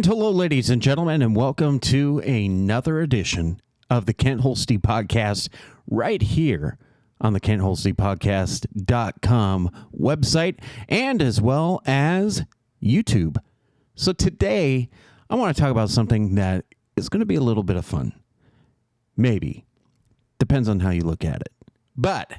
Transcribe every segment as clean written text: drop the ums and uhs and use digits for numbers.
hello, ladies and gentlemen, and welcome to another edition of the Kent Holste Podcast right here on the KentHolstePodcast.com website and as well as YouTube. So today, I want to talk about something that is going to be a little bit of fun. Maybe. Depends on how you look at it. But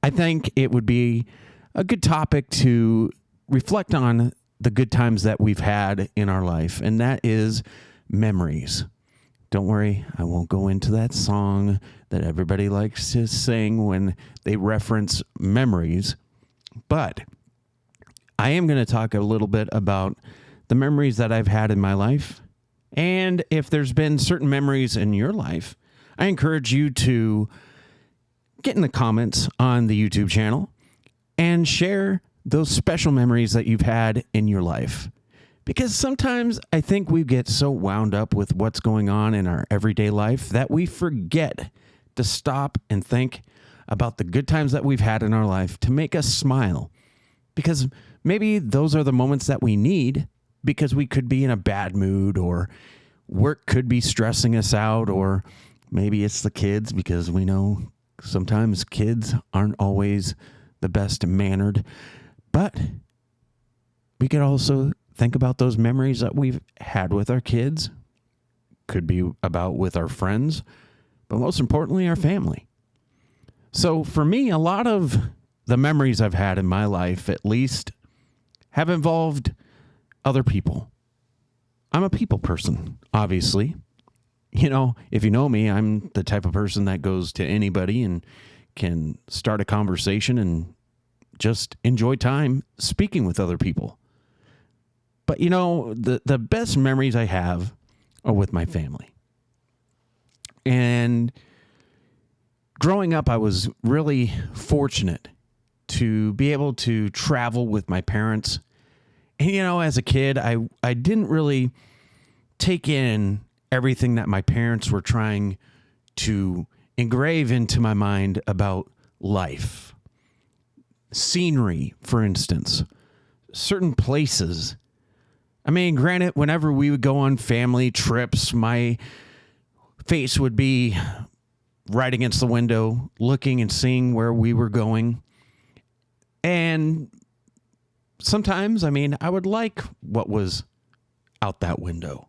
I think it would be a good topic to reflect on the good times that we've had in our life, and that is memories. Don't worry, I won't go into that song that everybody likes to sing when they reference memories, but I am going to talk a little bit about the memories that I've had in my life, and if there's been certain memories in your life, I encourage you to get in the comments on the YouTube channel and share those special memories that you've had in your life. Because sometimes I think we get so wound up with what's going on in our everyday life that we forget to stop and think about the good times that we've had in our life to make us smile. Because maybe those are the moments that we need, because we could be in a bad mood, or work could be stressing us out, or maybe it's the kids, because we know sometimes kids aren't always the best mannered. But we could also think about those memories that we've had with our kids. Could be about with our friends, but most importantly, our family. So for me, a lot of the memories I've had in my life, at least, have involved other people. I'm a people person, obviously. You know, if you know me, I'm the type of person that goes to anybody and can start a conversation and just enjoy time speaking with other people. But, you know, the best memories I have are with my family. And growing up, I was really fortunate to be able to travel with my parents. And, you know, as a kid, I didn't really take in everything that my parents were trying to engrave into my mind about life. Scenery, for instance, certain places. I mean, granted, whenever we would go on family trips, my face would be right against the window, looking and seeing where we were going. And sometimes, I mean, I would like what was out that window.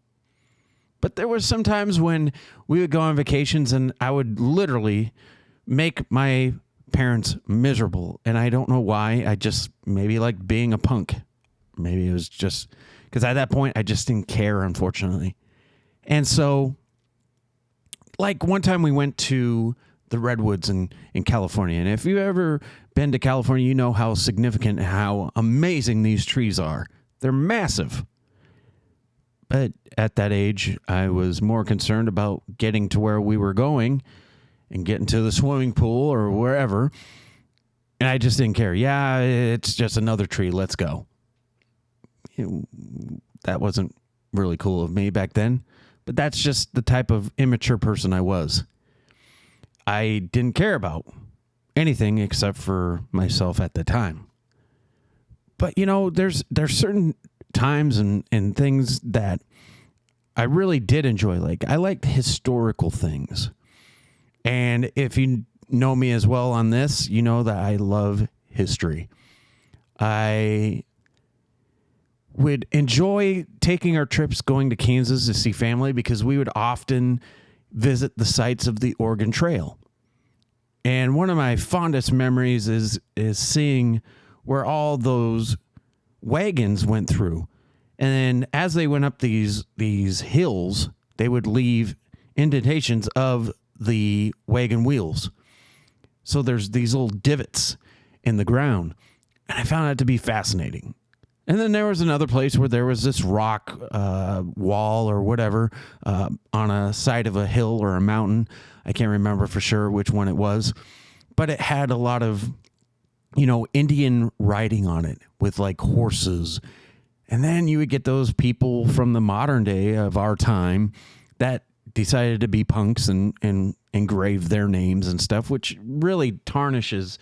But there were some times when we would go on vacations and I would literally make my parents miserable, and I don't know why. I just maybe like being a punk. Maybe it was just because at that point I just didn't care, unfortunately. And so, like one time we went to the Redwoods in California, and if you've ever been to California, you know how significant and how amazing these trees are. They're massive. But at that age, I was more concerned about getting to where we were going and getting to the swimming pool or wherever. And I just didn't care. Yeah, it's just another tree. Let's go. That wasn't really cool of me back then. But that's just the type of immature person I was. I didn't care about anything except for myself at the time. But, you know, there's certain times and things that I really did enjoy. Like, I liked historical things. And if you know me as well on this, you know that I love history. I would enjoy taking our trips going to Kansas to see family because we would often visit the sites of the Oregon Trail. And one of my fondest memories is seeing where all those wagons went through. And then as they went up these hills, they would leave indentations of the wagon wheels. So there's these little divots in the ground. And I found that to be fascinating. And then there was another place where there was this rock wall or whatever on a side of a hill or a mountain. I can't remember for sure which one it was. But it had a lot of, you know, Indian writing on it with like horses. And then you would get those people from the modern day of our time that decided to be punks and engrave their names and stuff, which really tarnishes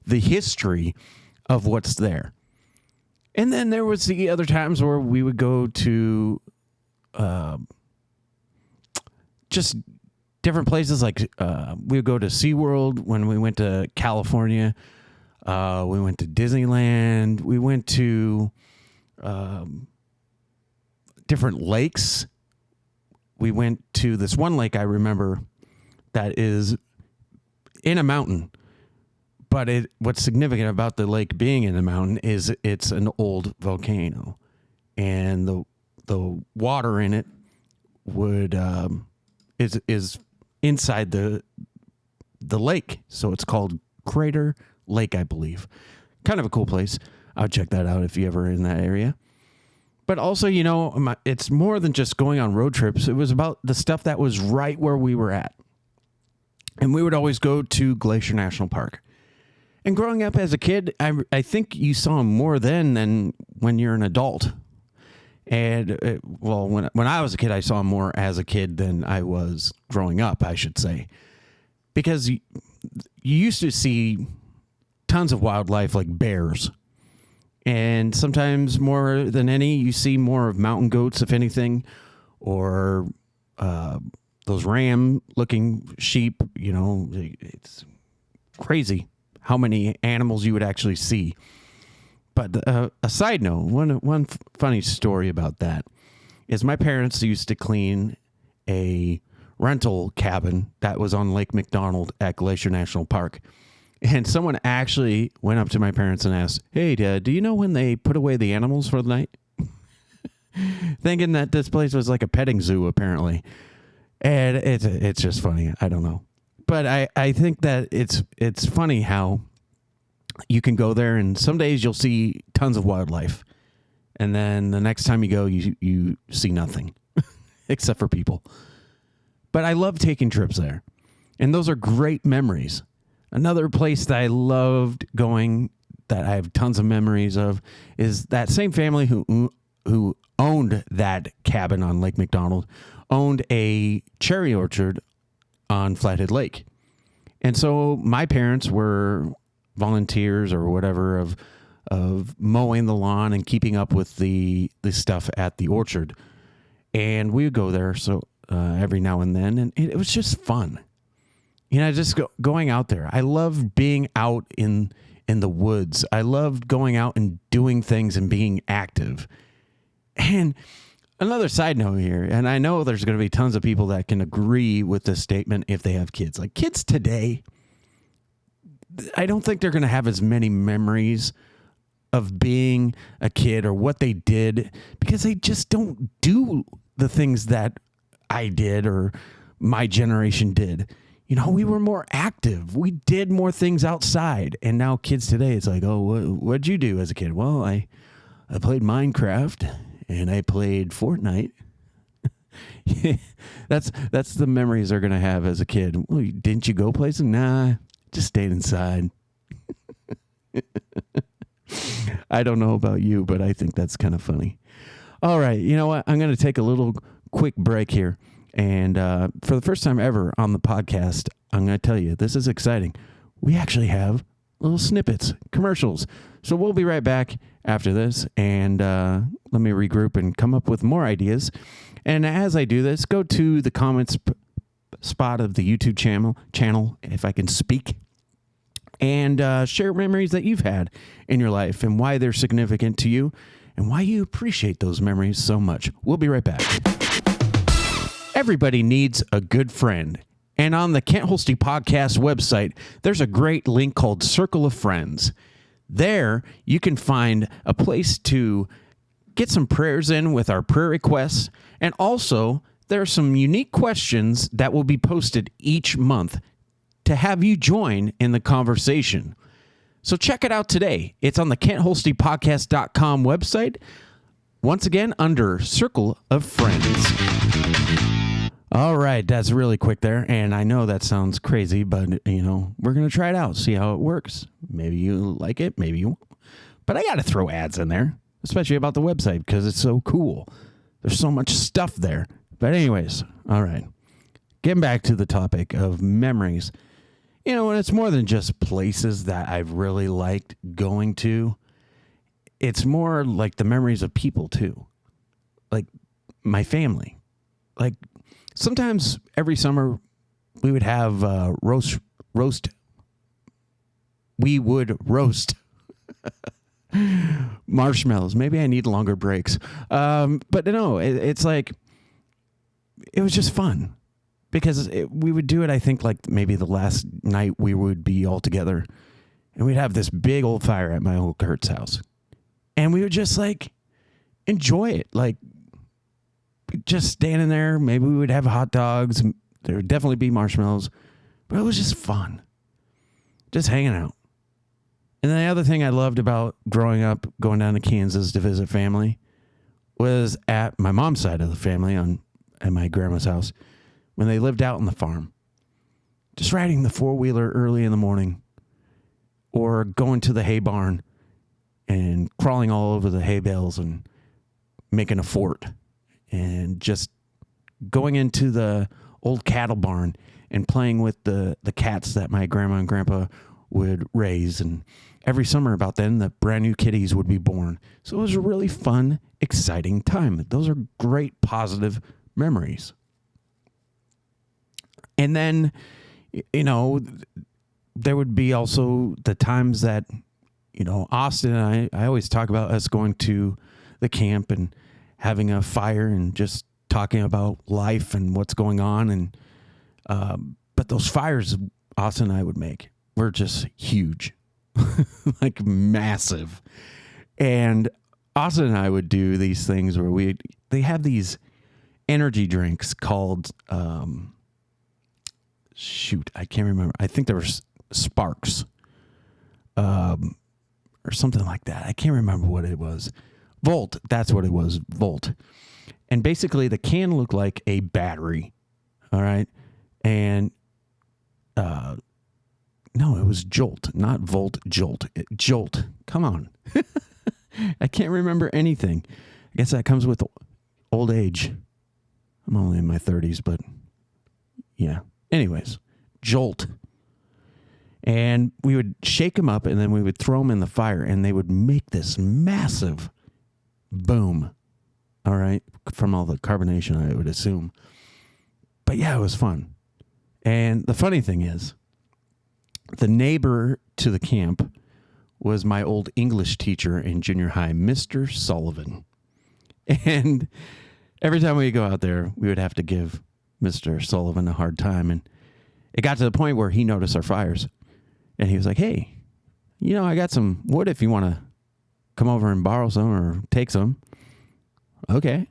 the history of what's there. And then there was the other times where we would go to just different places. Like we would go to SeaWorld when we went to California. We went to Disneyland. We went to different lakes. We went to this one lake I remember that is in a mountain. But what's significant about the lake being in a mountain is it's an old volcano. And the water in it is inside the lake. So it's called Crater Lake, I believe. Kind of a cool place. I'll check that out if you ever in that area. But also, it's more than just going on road trips. It was about the stuff that was right where we were at. And we would always go to Glacier National Park. And growing up as a kid, I think you saw more then than when you're an adult. And, when I was a kid, I saw more as a kid than I was growing up, I should say. Because you used to see tons of wildlife like bears. And sometimes more than any, you see more of mountain goats, if anything, or those ram-looking sheep. It's crazy how many animals you would actually see. But a side note, one funny story about that is my parents used to clean a rental cabin that was on Lake McDonald at Glacier National Park. And someone actually went up to my parents and asked, "Hey, Dad, do you know when they put away the animals for the night?" Thinking that this place was like a petting zoo, apparently. And it's just funny. I don't know. But I think that it's funny how you can go there and some days you'll see tons of wildlife. And then the next time you go, you see nothing except for people. But I love taking trips there. And those are great memories. Another place that I loved going, that I have tons of memories of, is that same family who owned that cabin on Lake McDonald, owned a cherry orchard on Flathead Lake. And so my parents were volunteers or whatever of mowing the lawn and keeping up with the stuff at the orchard. And we would go there every now and then, and it was just fun. Just going out there. I love being out in the woods. I loved going out and doing things and being active. And another side note here, and I know there's going to be tons of people that can agree with this statement if they have kids. Like kids today, I don't think they're going to have as many memories of being a kid or what they did because they just don't do the things that I did or my generation did. We were more active. We did more things outside. And now kids today, it's like, oh, what'd you do as a kid? Well, I played Minecraft and I played Fortnite. That's the memories they're going to have as a kid. Well, didn't you go places? Nah, just stayed inside. I don't know about you, but I think that's kind of funny. All right. You know what? I'm going to take a little quick break here. And for the first time ever on the podcast, I'm going to tell you, this is exciting. We actually have little snippets, commercials. So we'll be right back after this. And let me regroup and come up with more ideas. And as I do this, go to the comments spot of the YouTube channel, if I can speak, and share memories that you've had in your life and why they're significant to you and why you appreciate those memories so much. We'll be right back. Everybody needs a good friend. And on the Kent Holste podcast website, there's a great link called Circle of Friends. There, you can find a place to get some prayers in with our prayer requests. And also, there are some unique questions that will be posted each month to have you join in the conversation. So check it out today. It's on the KentHolstePodcast.com website. Once again, under Circle of Friends. All right, that's really quick there, and I know that sounds crazy, but, we're going to try it out, see how it works. Maybe you like it, maybe you won't. But I got to throw ads in there, especially about the website, because it's so cool. There's so much stuff there. But anyways, all right. Getting back to the topic of memories. And it's more than just places that I've really liked going to. it's more like the memories of people too, like my family. Like sometimes every summer we would have roast. We would roast marshmallows. Maybe I need longer breaks. But no, it's like, it was just fun because we would do it. I think like maybe the last night we would be all together and we'd have this big old fire at my Uncle Kurt's house and we would just like enjoy it. Like just standing there. Maybe we would have hot dogs. There would definitely be marshmallows, but it was just fun. Just hanging out. And then the other thing I loved about growing up, going down to Kansas to visit family, was at my mom's side of the family at my grandma's house when they lived out on the farm. Just riding the four-wheeler early in the morning or going to the hay barn and crawling all over the hay bales and making a fort and just going into the old cattle barn and playing with the cats that my grandma and grandpa would raise. And every summer about then, the brand new kitties would be born. So it was a really fun, exciting time. Those are great, positive memories. And then, you know, there would be also the times that, you know, Austin and I always talk about us going to the camp and having a fire and just talking about life and what's going on. And, but those fires Austin and I would make were just huge. Like massive. And Austin and I would do these things where they have these energy drinks called, I can't remember. I think there were Sparks, or something like that. I can't remember what it was. Volt. That's what it was. Volt. And basically the can looked like a battery. All right. And, no, it was Jolt, not Volt, Jolt. Jolt. Come on. I can't remember anything. I guess that comes with old age. I'm only in my 30s, but yeah. Anyways, Jolt. And we would shake them up and then we would throw them in the fire and they would make this massive boom. All right. From all the carbonation, I would assume. But yeah, it was fun. And the funny thing is, the neighbor to the camp was my old English teacher in junior high, Mr. Sullivan. And every time we go out there, we would have to give Mr. Sullivan a hard time. And it got to the point where he noticed our fires. And he was like, hey, you know, I got some wood if you want to come over and borrow some or take some. Okay.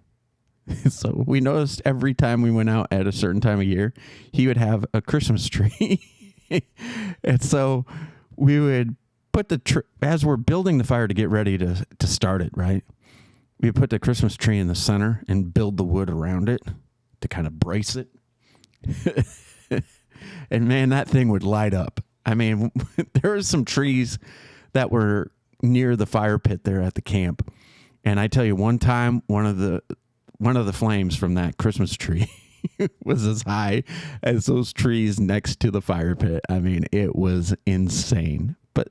So we noticed every time we went out at a certain time of year, he would have a Christmas tree. And so we would put as we're building the fire to get ready to start it, right? We put the Christmas tree in the center and build the wood around it to kind of brace it. And man, that thing would light up. I mean, there were some trees that were near the fire pit there at the camp. And I tell you, one time, one of the flames from that Christmas tree was as high as those trees next to the fire pit. I mean, it was insane. But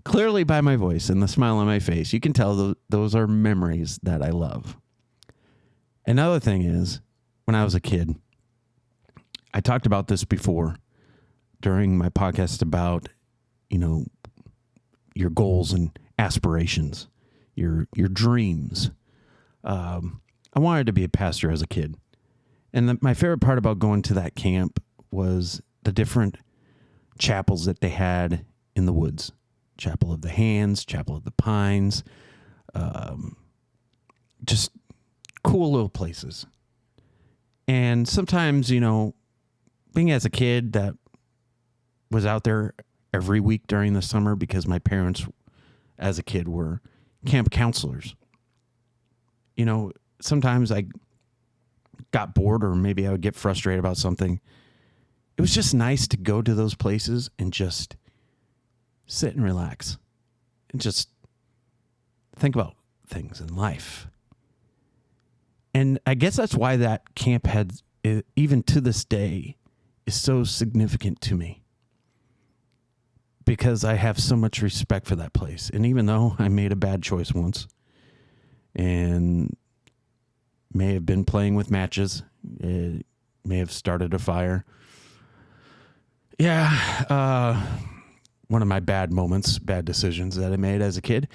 clearly by my voice and the smile on my face, you can tell those are memories that I love. Another thing is, when I was a kid, I talked about this before during my podcast about, you know, your goals and aspirations, your dreams. I wanted to be a pastor as a kid. And my favorite part about going to that camp was the different chapels that they had in the woods. Chapel of the Hands, Chapel of the Pines, just cool little places. And sometimes, you know, being as a kid that was out there every week during the summer because my parents as a kid were camp counselors. You know, sometimes I got bored or maybe I would get frustrated about something. It was just nice to go to those places and just sit and relax and just think about things in life. And I guess that's why that camp had, even to this day, is so significant to me. because I have so much respect for that place. And even though I made a bad choice once and may have been playing with matches, it may have started a fire. Yeah, one of my bad moments, bad decisions that I made as a kid.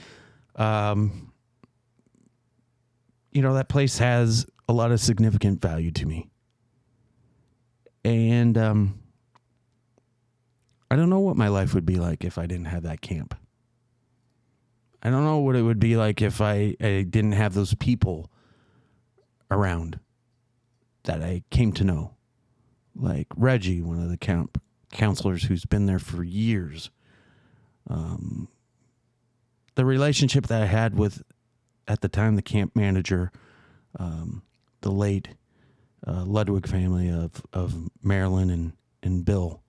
That place has a lot of significant value to me. And I don't know what my life would be like if I didn't have that camp. I don't know what it would be like if I didn't have those people around that I came to know. Like Reggie, one of the camp counselors who's been there for years. The relationship that I had with, at the time, the camp manager, the late Ludwig family of Marilyn and Bill.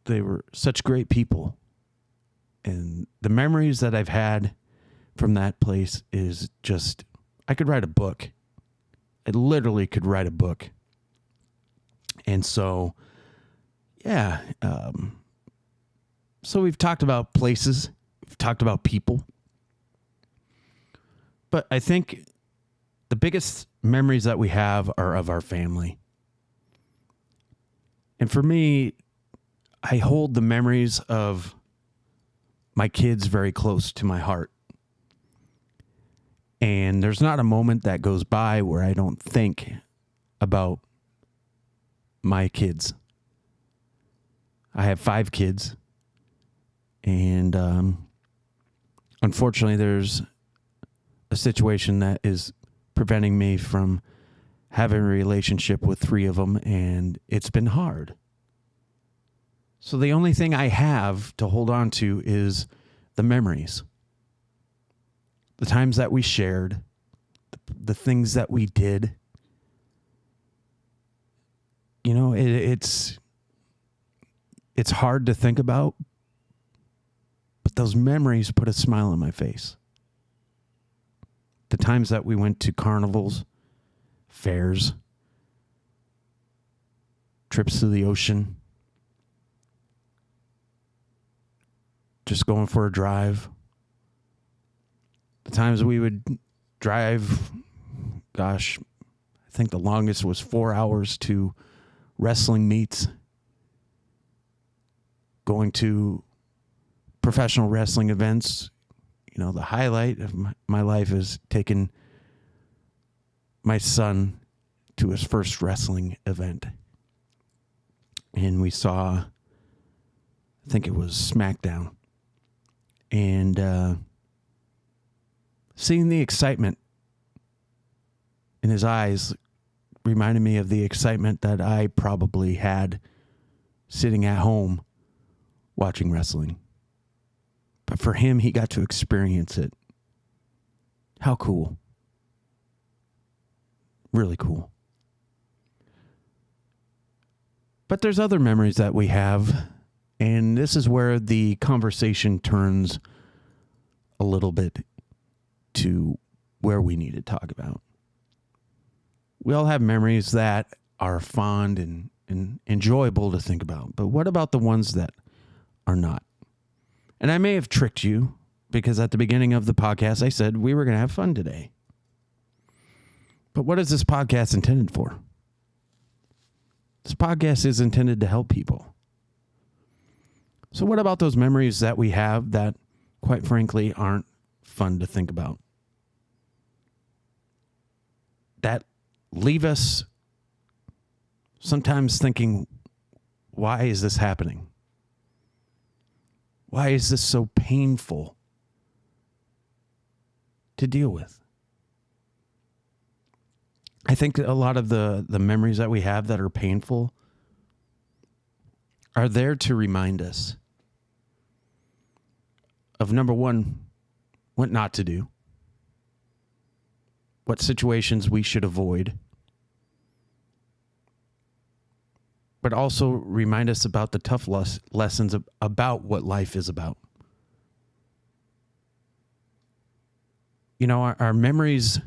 They were such great people. And the memories that I've had from that place is just, I could write a book. I literally could write a book. And so, yeah. So we've talked about places. We've talked about people. But I think the biggest memories that we have are of our family. And for me, I hold the memories of my kids very close to my heart. And there's not a moment that goes by where I don't think about my kids. I have 5 kids. And unfortunately, there's a situation that is preventing me from having a relationship with 3 of them, and it's been hard. So the only thing I have to hold on to is the memories. The times that we shared, the things that we did. It's hard to think about, but those memories put a smile on my face. The times that we went to carnivals, fairs, trips to the ocean, just going for a drive. The times we would drive, I think the longest was 4 hours to wrestling meets, going to professional wrestling events. The highlight of my life is taking my son to his first wrestling event. And we saw, I think it was SmackDown. And seeing the excitement in his eyes reminded me of the excitement that I probably had sitting at home watching wrestling. But for him, he got to experience it. How cool. Really cool. But there's other memories that we have, and this is where the conversation turns a little bit to where we need to talk about. We all have memories that are fond and enjoyable to think about, but what about the ones that are not? And I may have tricked you, because at the beginning of the podcast, I said we were going to have fun today. But what is this podcast intended for? This podcast is intended to help people. So what about those memories that we have that, quite frankly, aren't fun to think about? That leave us sometimes thinking, why is this happening? Why is this so painful to deal with? I think a lot of the memories that we have that are painful are there to remind us of, number one, what not to do, what situations we should avoid, but also remind us about the tough lessons about what life is about. Our memories,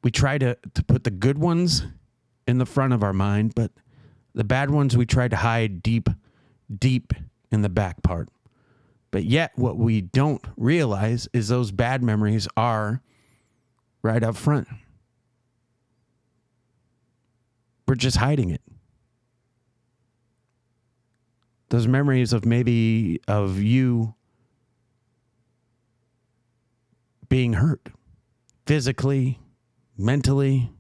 we try to put the good ones in the front of our mind, but The bad ones we try to hide deep, deep in the back part. But yet what we don't realize is those bad memories are right up front. We're just hiding it. Those memories of maybe of you being hurt physically, mentally,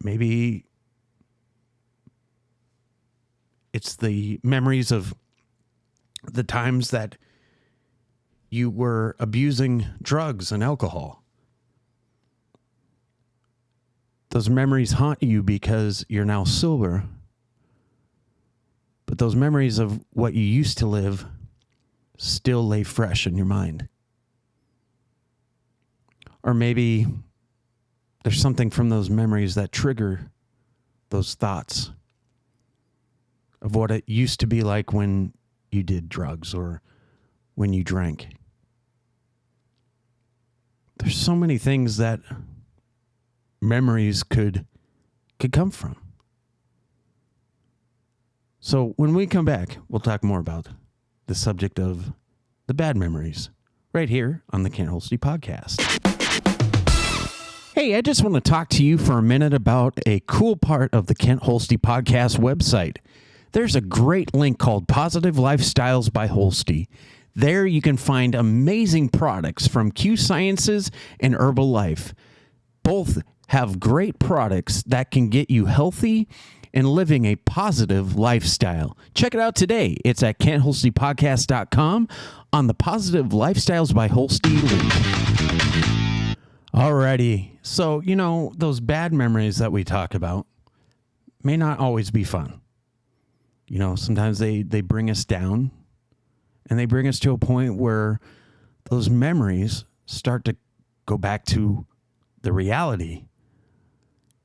maybe it's the memories of the times that you were abusing drugs and alcohol. Those memories haunt you because you're now sober. But those memories of what you used to live still lay fresh in your mind. Or maybe there's something from those memories that trigger those thoughts of what it used to be like when you did drugs or when you drank. There's so many things that memories could come from. So when we come back, we'll talk more about the subject of the bad memories right here on the Kent Holste podcast. Hey, I just want to talk to you for a minute about a cool part of the Kent Holste podcast website. There's a great link called Positive Lifestyles by Holste. There you can find amazing products from Q Sciences and Herbalife. Both have great products that can get you healthy and living a positive lifestyle. Check it out today. It's at KentHolstePodcast.com on the Positive Lifestyles by Holste link. Alrighty. So, those bad memories that we talk about may not always be fun. Sometimes they bring us down, and they bring us to a point where those memories start to go back to the reality.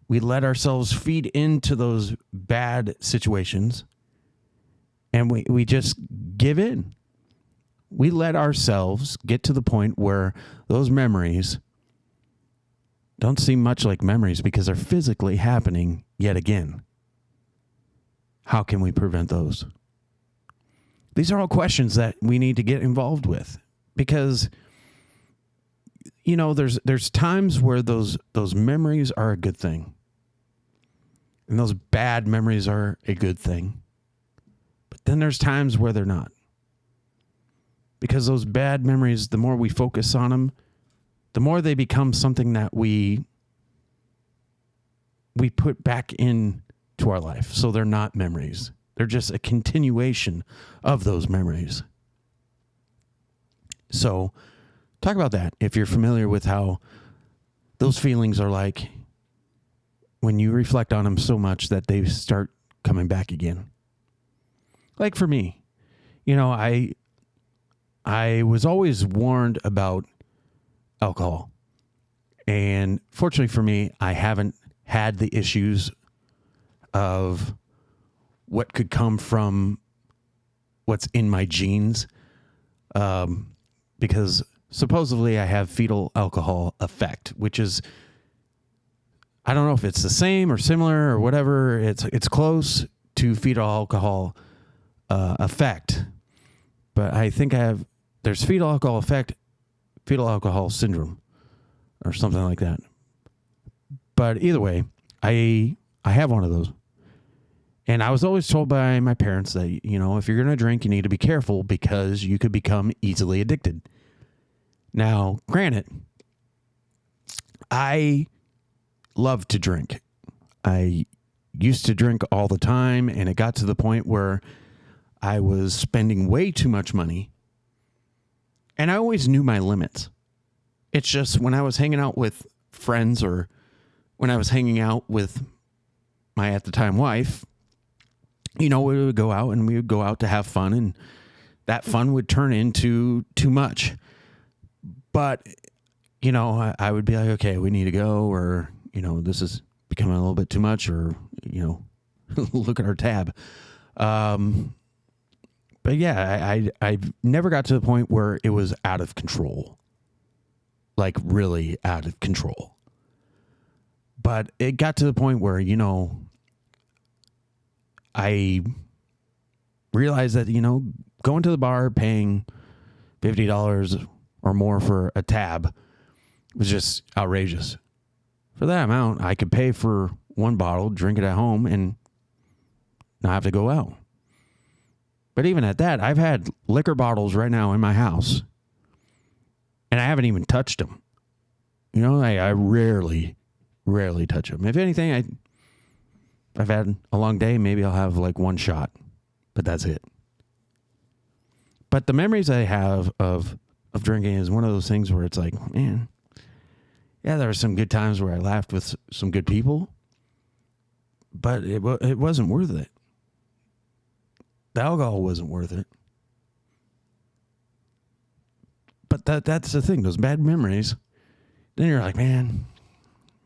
We let ourselves feed into those bad situations, and we just give in. We let ourselves get to the point where those memories don't seem much like memories because they're physically happening yet again. How can we prevent those? These are all questions that we need to get involved with because, there's times where those memories are a good thing. And those bad memories are a good thing. But then there's times where they're not. Because those bad memories, the more we focus on them, the more they become something that we put back into our life. So they're not memories. They're just a continuation of those memories. So talk about that if you're familiar with how those feelings are like when you reflect on them so much that they start coming back again. Like for me, I was always warned about alcohol. And fortunately for me, I haven't had the issues of what could come from what's in my genes. Because supposedly I have fetal alcohol effect, which is, I don't know if it's the same or similar or whatever. It's close to fetal alcohol effect. But I think there's fetal alcohol effect, fetal alcohol syndrome, or something like that. But either way, I have one of those. And I was always told by my parents that, if you're going to drink, you need to be careful because you could become easily addicted. Now, granted, I love to drink. I used to drink all the time, and it got to the point where I was spending way too much money. And I always knew my limits. It's just when I was hanging out with friends or when I was hanging out with my, at the time, wife, we would go out and we would go out to have fun, and that fun would turn into too much. But, I would be like, okay, we need to go, or, this is becoming a little bit too much, or, look at our tab. But yeah, I never got to the point where it was out of control, like really out of control. But it got to the point where, I realized that, going to the bar, paying $50 or more for a tab was just outrageous. For that amount, I could pay for one bottle, drink it at home, and not have to go out. But even at that, I've had liquor bottles right now in my house, and I haven't even touched them. I rarely touch them. If anything, if I've had a long day, maybe I'll have like one shot, but that's it. But the memories I have of drinking is one of those things where it's like, man, yeah, there were some good times where I laughed with some good people, but it wasn't worth it. The alcohol wasn't worth it. But that's the thing, those bad memories, then you're like, man,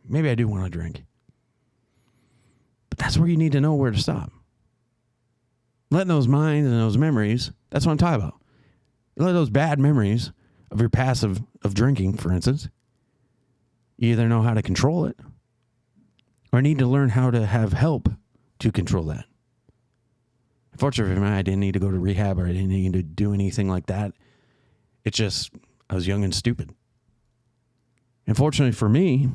maybe I do want to drink. But that's where you need to know where to stop. Letting those minds and those memories, that's what I'm talking about. Let those bad memories of your past of drinking, for instance, you either know how to control it or need to learn how to have help to control that. Unfortunately for me, I didn't need to go to rehab or I didn't need to do anything like that. It's just, I was young and stupid. Unfortunately for me,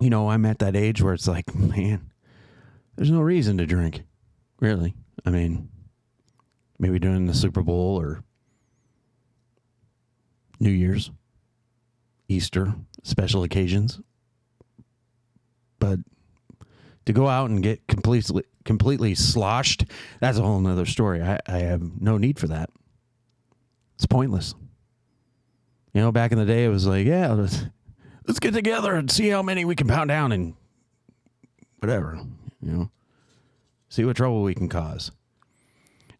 I'm at that age where it's like, man, there's no reason to drink, really. I mean, maybe during the Super Bowl or New Year's, Easter, special occasions. But to go out and get completely sloshed, that's a whole nother story. I have no need for that. It's pointless. Back in the day, it was like, yeah, let's get together and see how many we can pound down and whatever, see what trouble we can cause.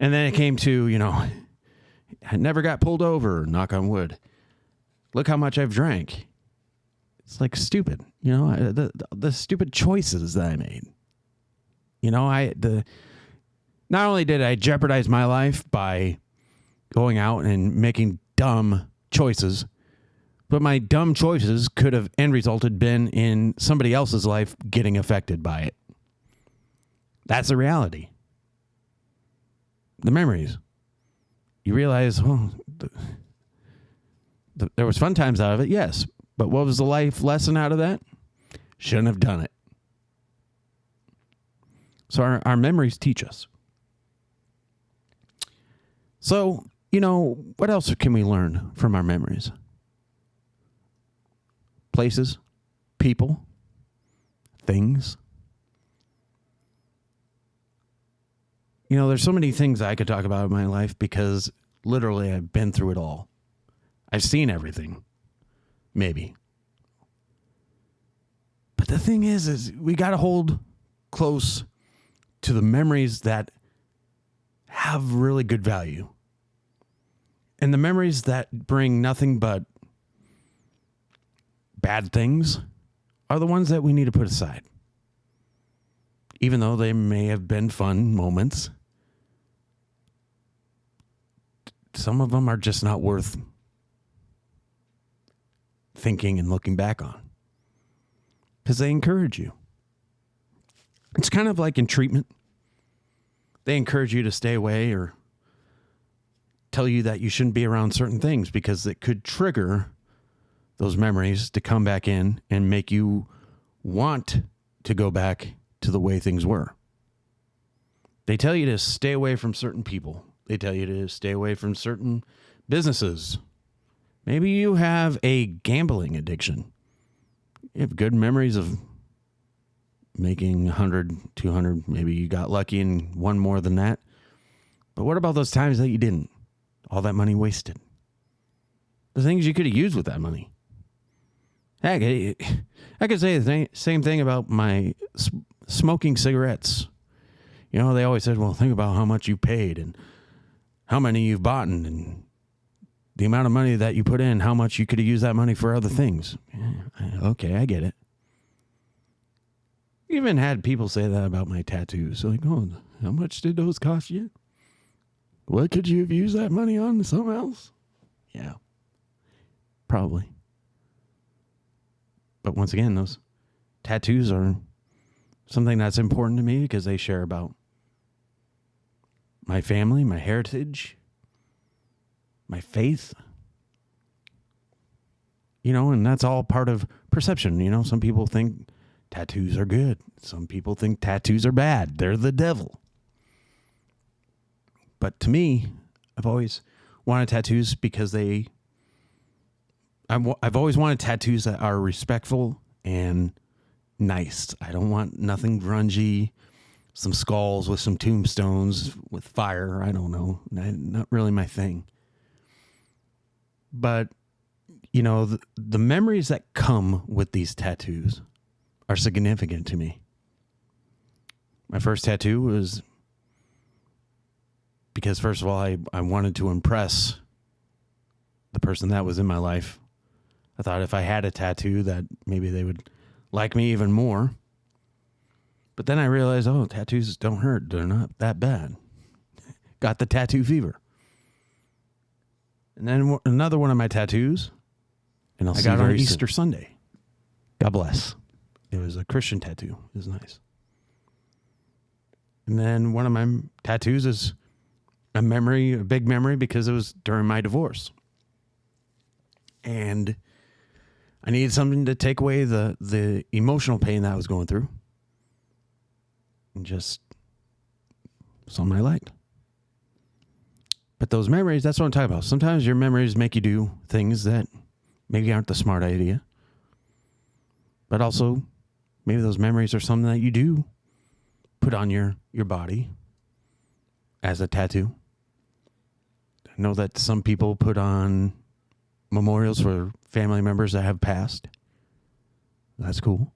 And then it came to, I never got pulled over, knock on wood. Look how much I've drank. It's like stupid, the stupid choices that I made. Not only did I jeopardize my life by going out and making dumb choices, but my dumb choices could have end resulted been in somebody else's life getting affected by it. That's the reality. The memories. You realize, there was fun times out of it, yes. But what was the life lesson out of that? Shouldn't have done it. So our memories teach us. So, what else can we learn from our memories? Places, people, things. There's so many things I could talk about in my life because literally I've been through it all. I've seen everything. Maybe. But the thing is we got to hold close to the memories that have really good value. And the memories that bring nothing but bad things are the ones that we need to put aside. Even though they may have been fun moments, some of them are just not worth thinking and looking back on because they encourage you. It's kind of like in treatment. They encourage you to stay away or tell you that you shouldn't be around certain things because it could trigger those memories to come back in and make you want to go back to the way things were. They tell you to stay away from certain people. They tell you to stay away from certain businesses. Maybe you have a gambling addiction. You have good memories of making 100, 200. Maybe you got lucky and won more than that. But what about those times that you didn't? All that money wasted. The things you could have used with that money. Heck, I could say the same thing about my smoking cigarettes. They always said, well, think about how much you paid and how many you've bought and the amount of money that you put in, how much you could have used that money for other things. Yeah, okay, I get it. Even had people say that about my tattoos. Like, oh, how much did those cost you? What could you have used that money on? Something else? Yeah, probably. But once again, those tattoos are something that's important to me because they share about my family, my heritage, my faith. And that's all part of perception. Some people think tattoos are good. Some people think tattoos are bad. They're the devil. But to me, I've always wanted tattoos because I've always wanted tattoos that are respectful and nice. I don't want nothing grungy, some skulls with some tombstones with fire. I don't know. Not really my thing. But, the memories that come with these tattoos are significant to me. My first tattoo was because, first of all, I wanted to impress the person that was in my life. I thought if I had a tattoo that maybe they would like me even more. But then I realized, tattoos don't hurt. They're not that bad. Got the tattoo fever. And then another one of my tattoos, and I got on Easter Sunday. God bless. It was a Christian tattoo. It was nice. And then one of my tattoos is a big memory, because it was during my divorce. And I needed something to take away the emotional pain that I was going through. And just something I liked. But those memories, that's what I'm talking about. Sometimes your memories make you do things that maybe aren't the smart idea. But also, maybe those memories are something that you do put on your body as a tattoo. I know that some people put on memorials for family members that have passed. That's cool.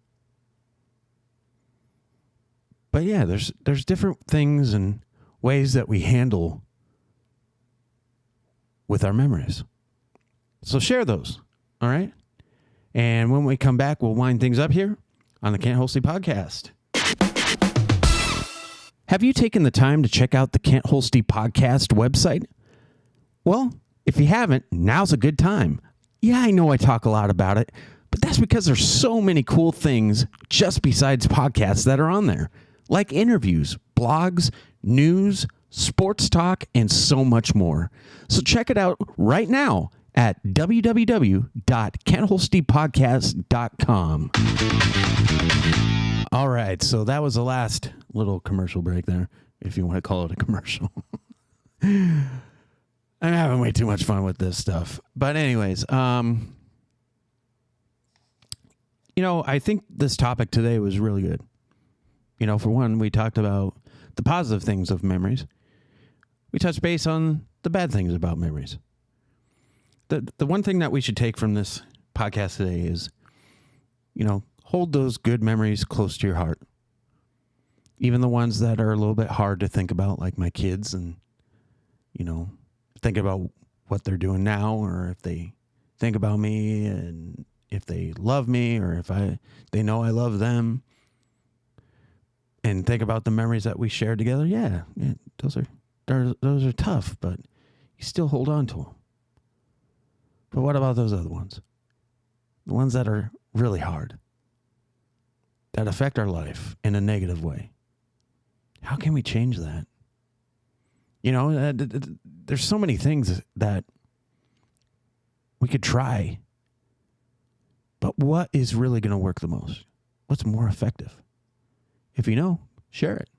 But yeah, there's different things and ways that we handle with our memories. So share those, all right? And when we come back, we'll wind things up here on the Can't Hold Steam podcast. Have you taken the time to check out the Can't Hold Steam podcast website? Well, if you haven't, now's a good time. Yeah, I know I talk a lot about it, but that's because there's so many cool things just besides podcasts that are on there, like interviews, blogs, news, sports talk, and so much more. So check it out right now at www.can'tholdsteampodcast.com. All right, so that was the last little commercial break there, if you want to call it a commercial. I'm having way too much fun with this stuff. But anyways, I think this topic today was really good. For one, we talked about the positive things of memories. We touched base on the bad things about memories. The one thing that we should take from this podcast today is, hold those good memories close to your heart. Even the ones that are a little bit hard to think about, like my kids, and, think about what they're doing now, or if they think about me, and if they love me, or if they know I love them, and think about the memories that we shared together. Yeah, those are tough, but you still hold on to them. But what about those other ones? The ones that are really hard, that affect our life in a negative way. How can we change that? There's so many things that we could try, but what is really going to work the most? What's more effective? If you know, share it.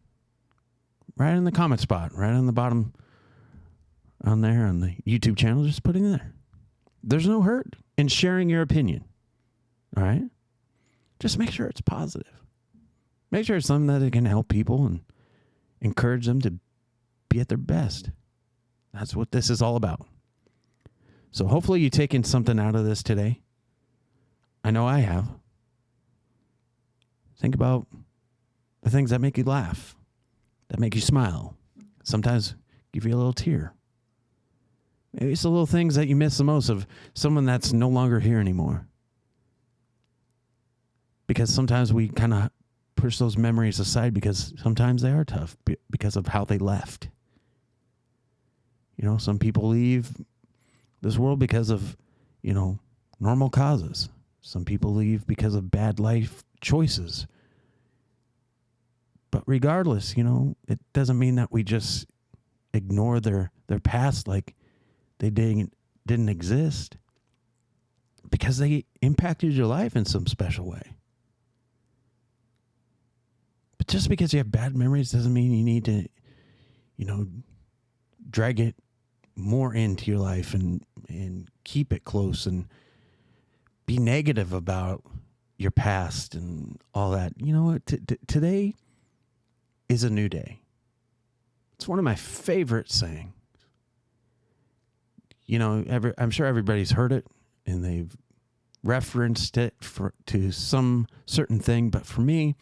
Right in the comment spot, right on the bottom on there on the YouTube channel, just put it in there. There's no hurt in sharing your opinion. All right? Just make sure it's positive. Make sure it's something that it can help people and encourage them to be at their best. That's what this is all about. So hopefully you've taken something out of this today. I know I have. Think about the things that make you laugh, that make you smile. Sometimes give you a little tear. Maybe it's the little things that you miss the most of someone that's no longer here anymore. Because sometimes we kind of push those memories aside because sometimes they are tough because of how they left. Some people leave this world because of, normal causes. Some people leave because of bad life choices. But regardless, it doesn't mean that we just ignore their past like they didn't exist, because they impacted your life in some special way. But just because you have bad memories doesn't mean you need to, drag it more into your life and keep it close and be negative about your past and all that. You know what? Today is a new day. It's one of my favorite sayings. I'm sure everybody's heard it and they've referenced it to some certain thing. But for me,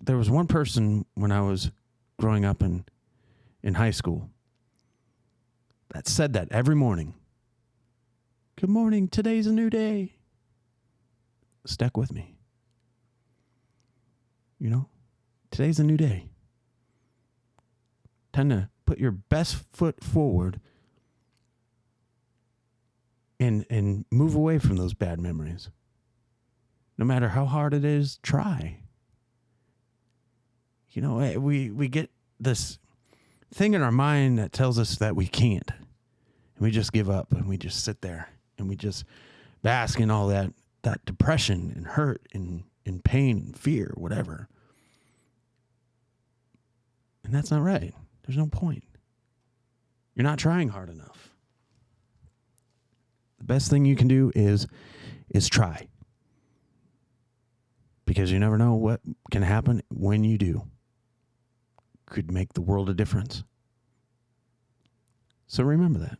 there was one person when I was growing up in high school that said that every morning. Good morning, today's a new day. Stuck with me. Today's a new day. Tend to put your best foot forward and move away from those bad memories. No matter how hard it is, try. We get this thing in our mind that tells us that we can't. And we just give up and we just sit there and we just bask in all that depression and hurt and pain and fear, whatever. And that's not right. There's no point. You're not trying hard enough. The best thing you can do is try. Because you never know what can happen when you do. Could make the world a difference. So remember that.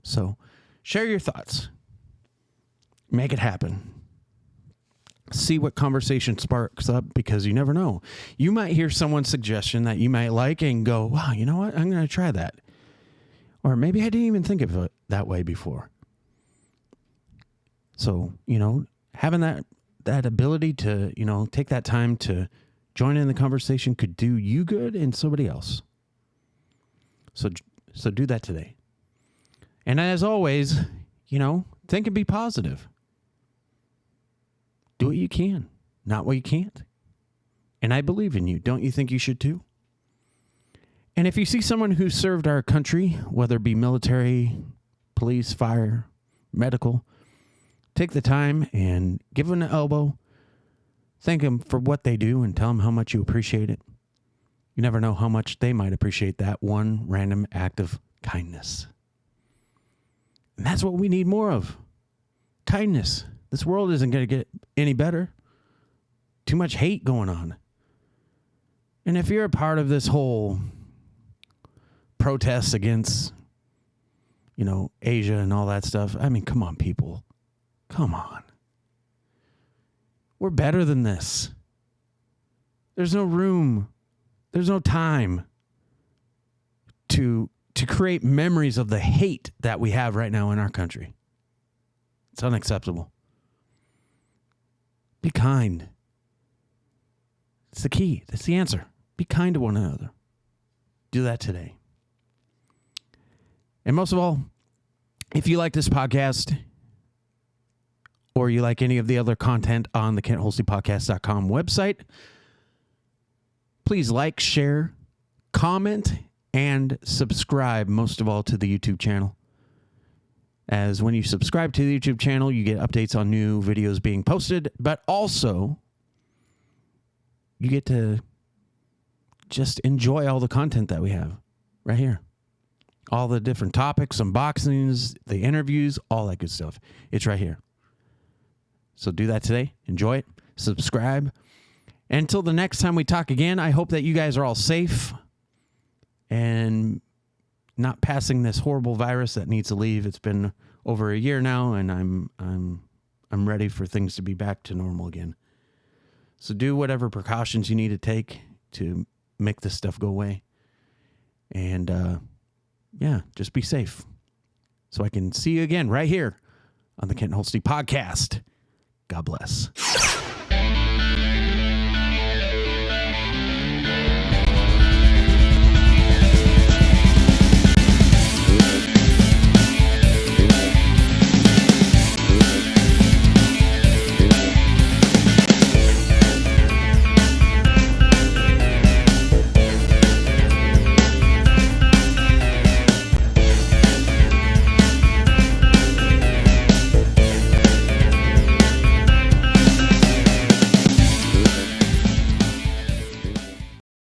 So share your thoughts. Make it happen. See what conversation sparks up, because you never know. You might hear someone's suggestion that you might like and go, wow, you know what? I'm going to try that. Or maybe I didn't even think of it that way before. So, having that ability to, take that time to join in the conversation could do you good and somebody else. So do that today. And as always, think and be positive. Do what you can, not what you can't. And I believe in you. Don't you think you should too? And if you see someone who served our country, whether it be military, police, fire, medical, take the time and give them an elbow. Thank them for what they do and tell them how much you appreciate it. You never know how much they might appreciate that one random act of kindness. And that's what we need more of. Kindness. This world isn't going to get any better. Too much hate going on. And if you're a part of this whole protest against, Asia and all that stuff, come on, people. Come on. We're better than this. There's no room. There's no time to create memories of the hate that we have right now in our country. It's unacceptable. Be kind. It's the key. That's the answer. Be kind to one another. Do that today. And most of all, if you like this podcast or you like any of the other content on the KentHolsteyPodcast.com website, please like, share, comment, and subscribe, most of all, to the YouTube channel. As when you subscribe to the YouTube channel, you get updates on new videos being posted, but also you get to just enjoy all the content that we have right here. All the different topics, unboxings, the interviews, all that good stuff. It's right here. So do that today. Enjoy it. Subscribe. And until the next time we talk again, I hope that you guys are all safe and not passing this horrible virus that needs to leave. It's been over a year now, and I'm ready for things to be back to normal again. So do whatever precautions you need to take to make this stuff go away. And just be safe. So I can see you again right here on the Kent Holstey Podcast. God bless.